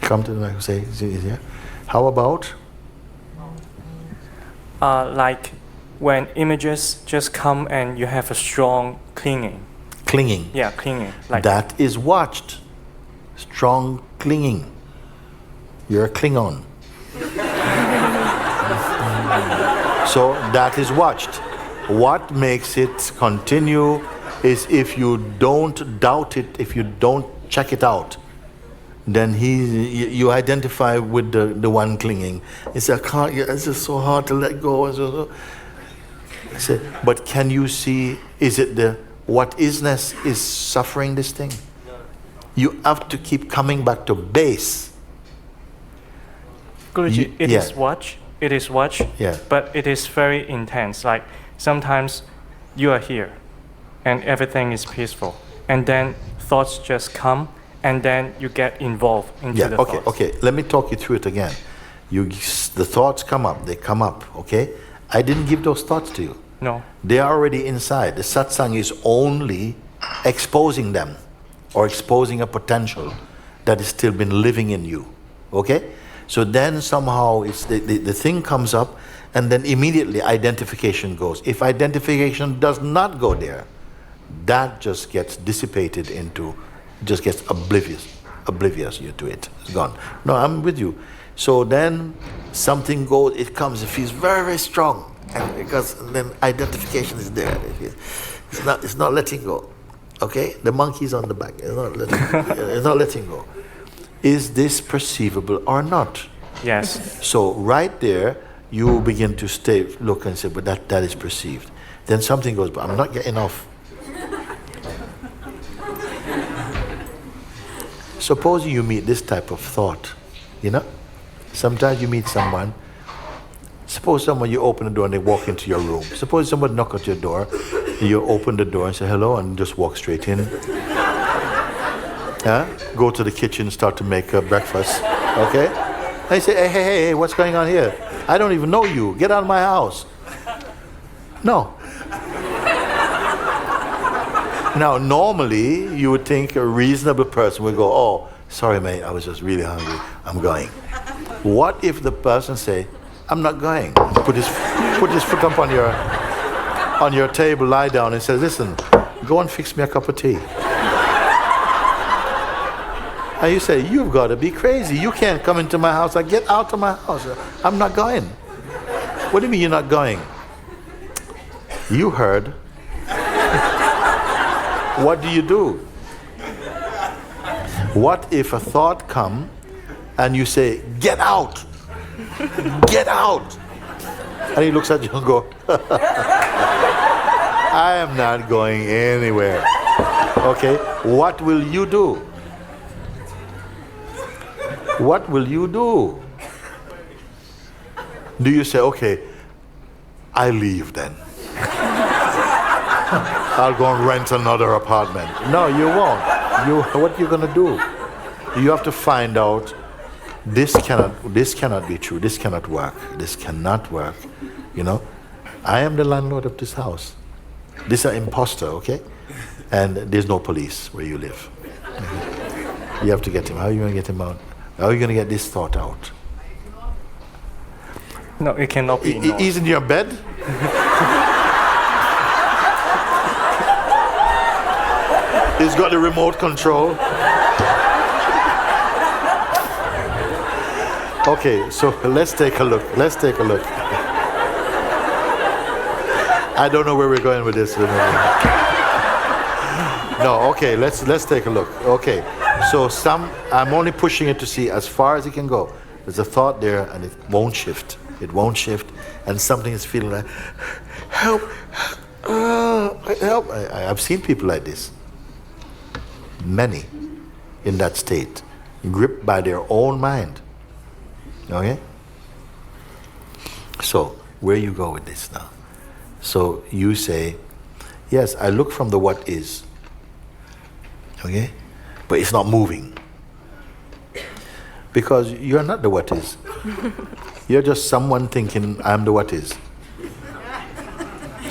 Come to the mic and say, is here? How about? Like when images just come and you have a strong clinging. Clinging. Yeah, clinging. Like That is watched. Strong clinging. You're a Klingon. So that is watched. What makes it continue is if you don't doubt it, if you don't check it out, then you identify with the one clinging. It's just so hard to let go. I say, but can you see, is it the what isness is suffering this thing? You have to keep coming back to base. Guruji, it is watch. It is watch. Yeah. But it is very intense. Like sometimes you are here, and everything is peaceful, and then thoughts just come, and then you get involved into the thoughts. Okay. Let me talk you through it again. The thoughts come up. They come up. Okay. I didn't give those thoughts to you. No. They are already inside. The satsang is only exposing them, or exposing a potential that has still been living in you. Okay? So then somehow it's the thing comes up, and then immediately identification goes. If identification does not go there, that just gets dissipated into, just gets oblivious you to it. It's gone. No, I'm with you. So then something goes, it comes, it feels very, very strong. And because then identification is there. It's not letting go. Okay? The monkey's on the back. It's not letting go. Is this perceivable or not? Yes. So right there, you begin to look and say, but that is perceived. Then something goes, but I'm not getting off. Suppose you meet this type of thought, Sometimes you meet someone. Suppose you open the door and they walk into your room. Suppose somebody knock at your door, and you open the door and say hello and just walk straight in. Go to the kitchen, start to make breakfast. Okay? I say, hey, what's going on here? I don't even know you. Get out of my house. No. Now, normally, you would think a reasonable person would go, oh, sorry, mate, I was just really hungry. I'm going. What if the person say, I'm not going? Put his foot up on your table, lie down, and says, listen, go and fix me a cup of tea. And you say, you've got to be crazy. You can't come into my house. Get out of my house. I'm not going. What do you mean you're not going? You heard. What do you do? What if a thought come and you say, get out. Get out. And he looks at you and go, I am not going anywhere. Okay, what will you do? What will you do? Do you say, okay, I leave then? I'll go and rent another apartment. No, you won't. What are you going to do? You have to find out, this cannot be true. This cannot work. This cannot work. I am the landlord of this house. This is an imposter, okay? And there's no police where you live. You have to get him. How are you going to get him out? How are you going to get this thought out? No, it cannot be. He's in your bed? He's got the remote control. Okay, so let's take a look. I don't know where we're going with this. No, okay, let's take a look. Okay, so I'm only pushing it to see as far as it can go. There's a thought there and it won't shift. And something is feeling like, help, help. I've seen people like this. Many in that state, gripped by their own mind. Okay? So, where you go with this now? So, you say, yes, I look from the what is. Okay? But it's not moving. Because you're not the what is. You're just someone thinking, I'm the what is.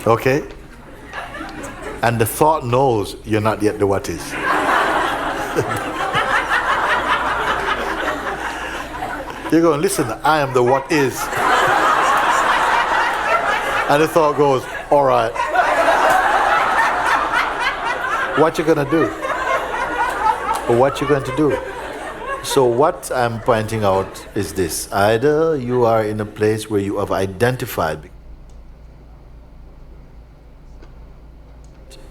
Okay? And the thought knows you're not yet the what is. You're going, listen, I am the what is. And the thought goes, all right. What you gonna do? What you going to do? So what I'm pointing out is this. Either you are in a place where you have identified,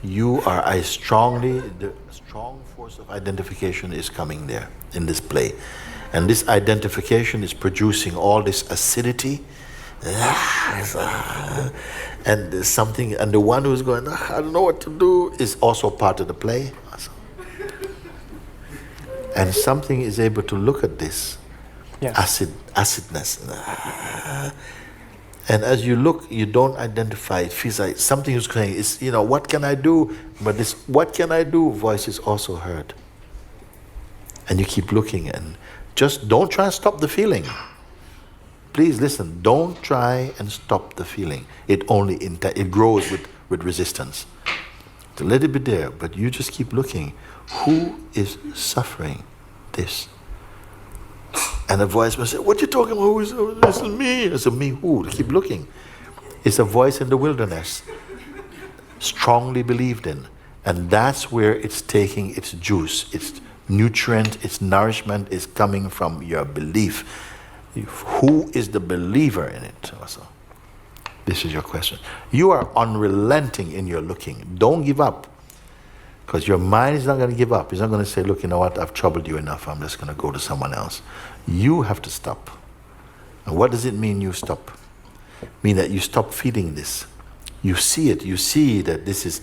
the strong force of identification is coming there in this play. And this identification is producing all this acidity. And there's something, and the one who's going, I don't know what to do, is also part of the play. And something is able to look at this acidness. And as you look, you don't identify. It feels like something is saying, what can I do? But this what can I do voice is also heard. And you keep looking, and just don't try and stop the feeling. Please listen, don't try and stop the feeling. It only it grows with resistance. So let it be there, but you just keep looking. Who is suffering this? And a voice will say, what you talking about? This is me. I said, me who? Keep looking. It's a voice in the wilderness, strongly believed in. And that's where it's taking its juice, its nutrient, its nourishment is coming from your belief. Who is the believer in it? Also, this is your question. You are unrelenting in your looking. Don't give up. Because your mind is not going to give up. It's not going to say, look, you know what, I've troubled you enough. I'm just going to go to someone else. You have to stop. And what does it mean you stop? It means that you stop feeling this. You see it. You see that this is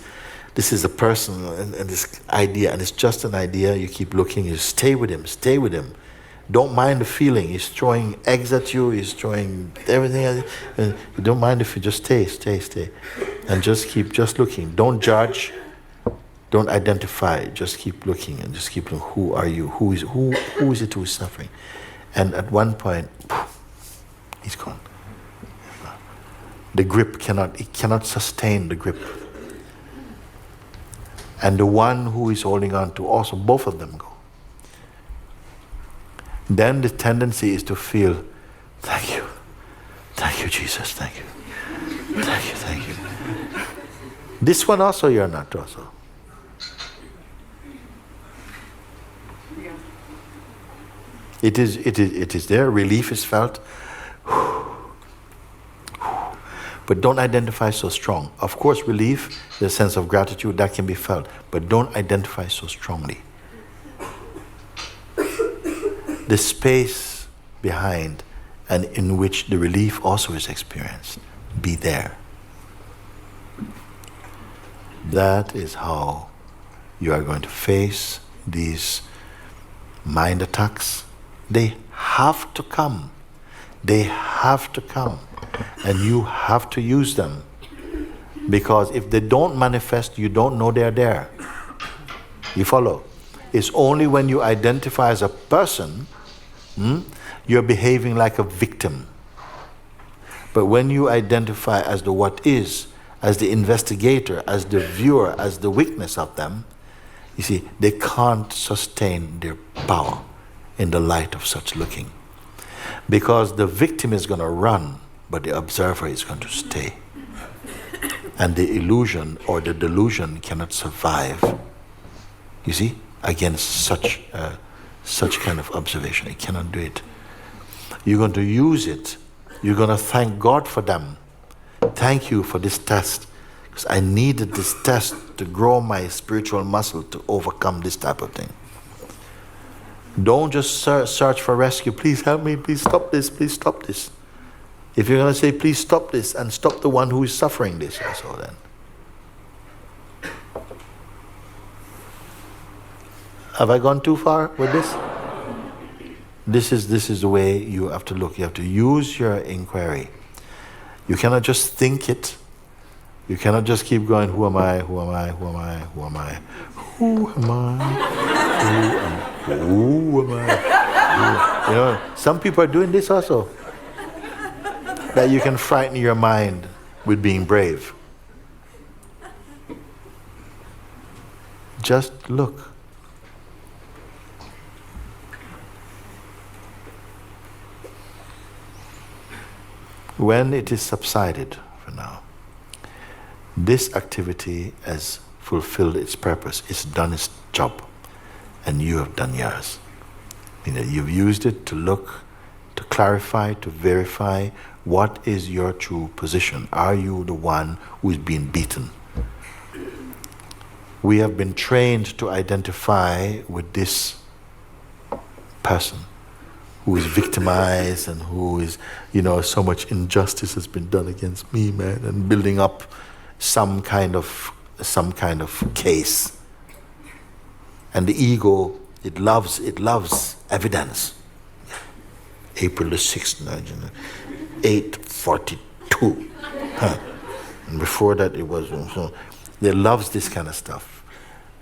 a person and this idea, and it's just an idea. You keep looking. You stay with him. Stay with him. Don't mind the feeling. He's throwing eggs at you. He's throwing everything at you. And you don't mind if you just stay. And just keep looking. Don't judge. Don't identify. Just keep looking and just keep looking. Who are you? Who is it who is suffering? And at one point, he's gone. The grip cannot sustain the grip. And the one who is holding on to also, both of them go. Then the tendency is to feel, thank you, Jesus, thank you. This one also you're not also. It is there, relief is felt. But don't identify so strong. Of course, relief, the sense of gratitude, that can be felt. But don't identify so strongly. The space behind and in which the relief also is experienced, be there. That is how you are going to face these mind attacks. They have to come. They have to come. And you have to use them. Because if they don't manifest, you don't know they're there. You follow? It's only when you identify as a person, you're behaving like a victim. But when you identify as the what is, as the investigator, as the viewer, as the witness of them, you see, they can't sustain their power in the light of such looking. Because the victim is going to run, but the observer is going to stay. And the illusion or the delusion cannot survive, you see, against such kind of observation. It cannot do it. You're going to use it. You're going to thank God for them. Thank you for this test. Because I needed this test to grow my spiritual muscle to overcome this type of thing. Don't just search for rescue. Please help me. Please stop this. Please stop this. If you're going to say, please stop this, and stop the one who is suffering this also then. Have I gone too far with this? This is the way you have to look. You have to use your inquiry. You cannot just think it. You cannot just keep going, who am I, who am I, who am I, who am I, who am I, who am I? You know, some people are doing this also. That you can frighten your mind with being brave. Just look. When it is subsided for now, this activity has fulfilled its purpose. It's done its job, and you have done yours. You've used it to look, to clarify, to verify what is your true position. Are you the one who is being beaten? We have been trained to identify with this person who is victimized and who is, so much injustice has been done against me, man, and building up some kind of case. And the ego, it loves evidence. April the 6th, 8:42. And before that it was, it loves this kind of stuff,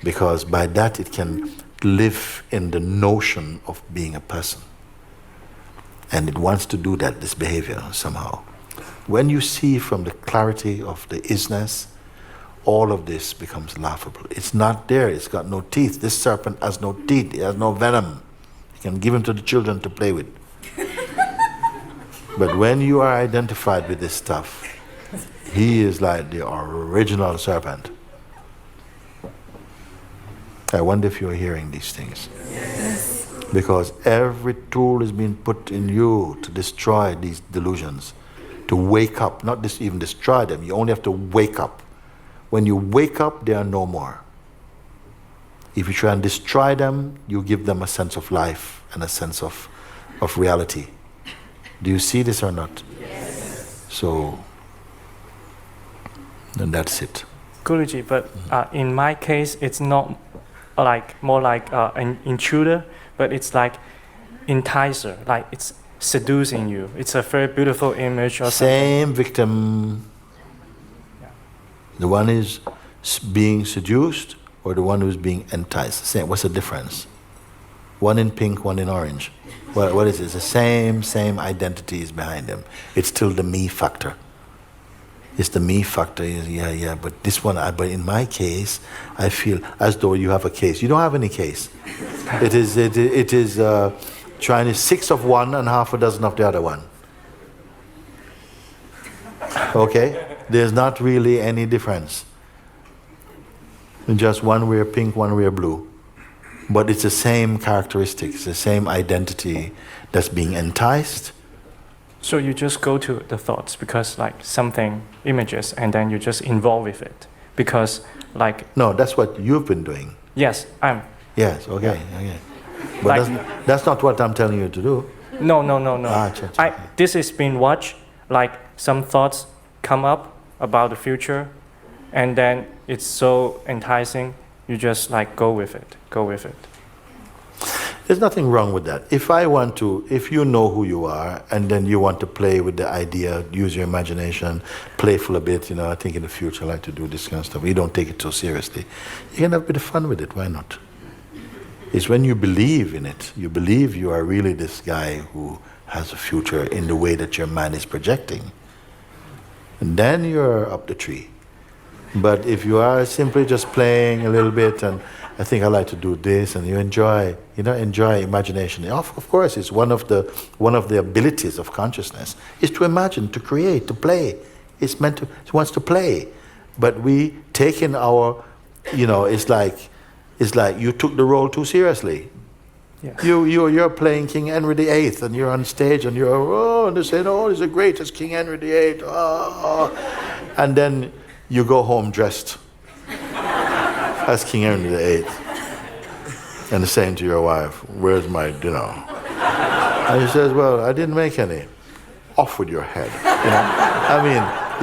because by that it can live in the notion of being a person. And it wants to do that, this behavior, somehow. When you see from the clarity of the isness, all of this becomes laughable. It's not there, it's got no teeth. This serpent has no teeth, it has no venom. You can give him to the children to play with. But when you are identified with this stuff, he is like the original serpent. I wonder if you're hearing these things. Yes. Because every tool is being put in you to destroy these delusions, to wake up, not even destroy them. You only have to wake up. When you wake up, they are no more. If you try and destroy them, you give them a sense of life and a sense of reality. Do you see this or not? Yes. So, and that's it. Guruji, but in my case, it's not more like an intruder, but it's like enticer, like it's seducing you. It's a very beautiful image or same victim. Yeah. The one is being seduced or the one who's being enticed. Same. What's the difference? One in pink, one in orange. What is it? It's the same identity is behind them. It's still the me factor. It's the me factor. Yeah. But this one, but in my case, I feel as though you have a case. You don't have any case. It is trying to 6 of one and half a dozen of the other one. Okay? There's not really any difference. Just one wear pink, one wear blue. But it's the same characteristics, the same identity that's being enticed. So you just go to the thoughts because something images and then you just involve with it. Because No, that's what you've been doing. Yes, I'm. Yes, okay. But that's not what I'm telling you to do. No. This is being watched, some thoughts come up about the future and then it's so enticing. You just go with it. There's nothing wrong with that. If you know who you are and then you want to play with the idea, use your imagination, playful a bit, I think in the future I like to do this kind of stuff. You don't take it so seriously. You can have a bit of fun with it, why not? It's when you believe in it, you believe you are really this guy who has a future in the way that your mind is projecting. And then you're up the tree. But if you are simply just playing a little bit and I think I like to do this and you enjoy imagination. Of course, it's one of the abilities of consciousness is to imagine, to create, to play. It wants to play. But we take in our, it's like you took the role too seriously. Yes. You're playing King Henry VIII and you're on stage and and they say, he's the greatest King Henry VIII. And then you go home dressed as King Henry VIII and saying to your wife, where's my dinner? And she says, well, I didn't make any. Off with your head.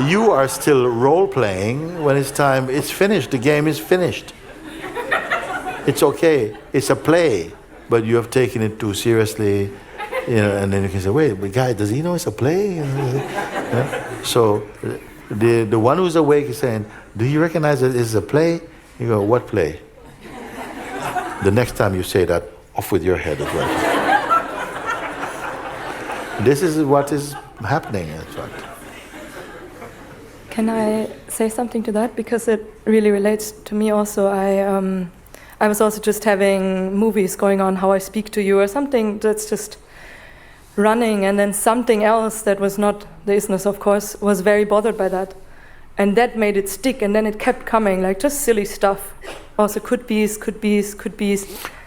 You are still role-playing when it's time. It's finished. The game is finished. It's okay. It's a play. But you have taken it too seriously. And then you can say, wait, but guy, does he know it's a play? So the one who's awake is saying, do you recognize that it's a play? You go, what play? The next time you say that, off with your head as well. This is what is happening, in fact. Can I say something to that? Because it really relates to me also. I was also just having movies going on, how I speak to you or something that's just running, and then something else that was not the isness, of course, was very bothered by that. And that made it stick, and then it kept coming, like just silly stuff. Also could be's.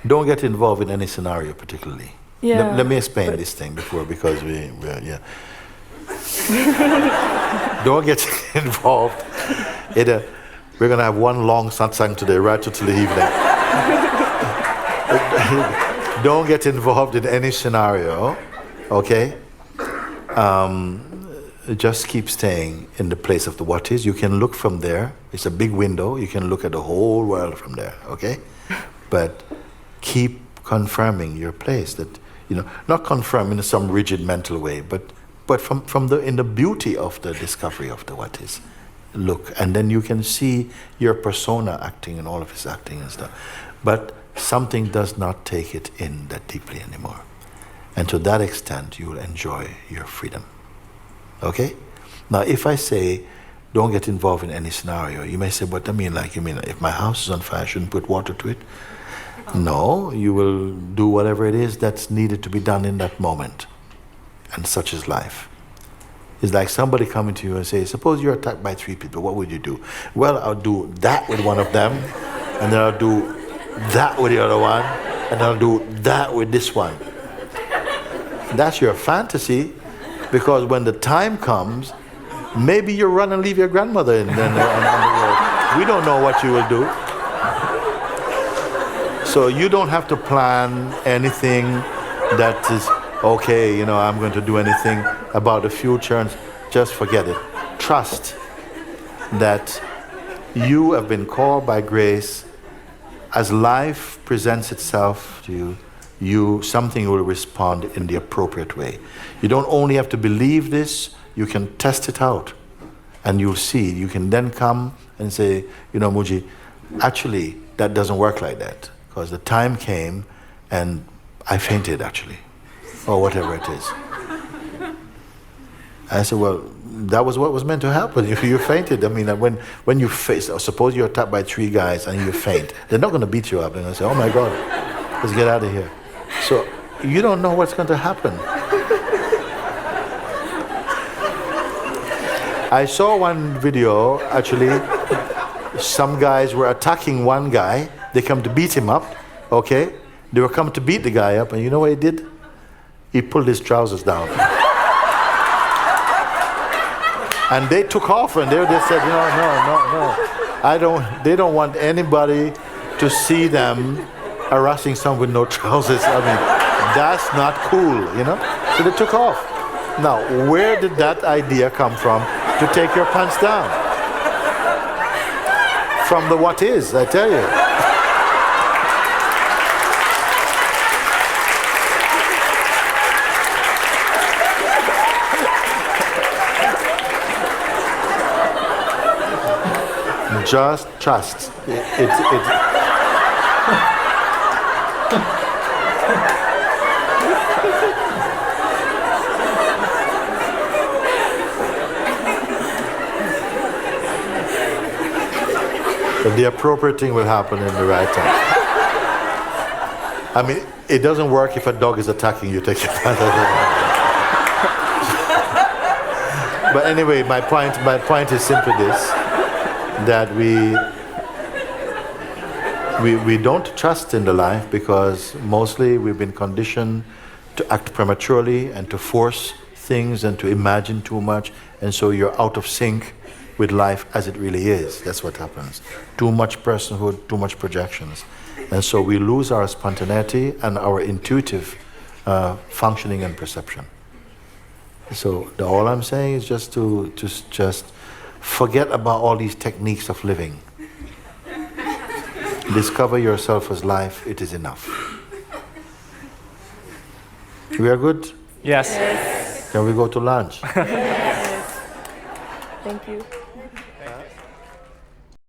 Don't get involved in any scenario particularly. Yeah. Let me explain this thing before, because yeah. Don't get involved in a, we're going to have one long satsang today, right till the evening. Don't get involved in any scenario, okay? Just keep staying in the place of the what is. You can look from there. It's a big window. You can look at the whole world from there, okay? But keep confirming your place. That, not confirm in some rigid mental way, but in the beauty of the discovery of the what is. Look, and then you can see your persona acting and all of his acting and stuff. But something does not take it in that deeply anymore. And to that extent, you will enjoy your freedom. Okay? Now, if I say, don't get involved in any scenario, you may say, what I mean, if my house is on fire, I shouldn't put water to it? No, you will do whatever it is that's needed to be done in that moment. And such is life. It's like somebody coming to you and say, suppose you're attacked by 3 people, what would you do? Well, I'll do that with one of them, and then I'll do that with the other one, and I'll do that with this one. That's your fantasy, because when the time comes, maybe you run and leave your grandmother on the road. We don't know what you will do. So you don't have to plan anything that is, okay, I'm going to do anything about the future, and just forget it. Trust that you have been called by grace. As life presents itself to you, something will respond in the appropriate way. You don't only have to believe this, you can test it out. And you'll see, you can then come and say, Mooji, actually, that doesn't work like that. Because the time came and I fainted, actually. Or whatever it is. I said, well, that was what was meant to happen. If you fainted, when you face, suppose you're attacked by 3 guys and you faint, they're not going to beat you up. They're going to say, oh my God, let's get out of here. So you don't know what's going to happen. I saw one video, actually, some guys were attacking one guy. They come to beat him up, okay? They were coming to beat the guy up, and you know what he did? He pulled his trousers down. And they took off, and they said, no. They don't want anybody to see them harassing someone with no trousers. That's not cool, So they took off. Now, where did that idea come from to take your pants down? From the what is, I tell you. Just trust. The appropriate thing will happen in the right time. It doesn't work if a dog is attacking you, take your pants off. But anyway, my point is simply this, that we don't trust in the life because mostly we've been conditioned to act prematurely and to force things and to imagine too much, and so you're out of sync with life as it really is. That's what happens. Too much personhood, too much projections. And so we lose our spontaneity and our intuitive functioning and perception. So all I'm saying is just to just forget about all these techniques of living. Discover yourself as life, it is enough. We are good? Yes. Can we go to lunch? Thank you.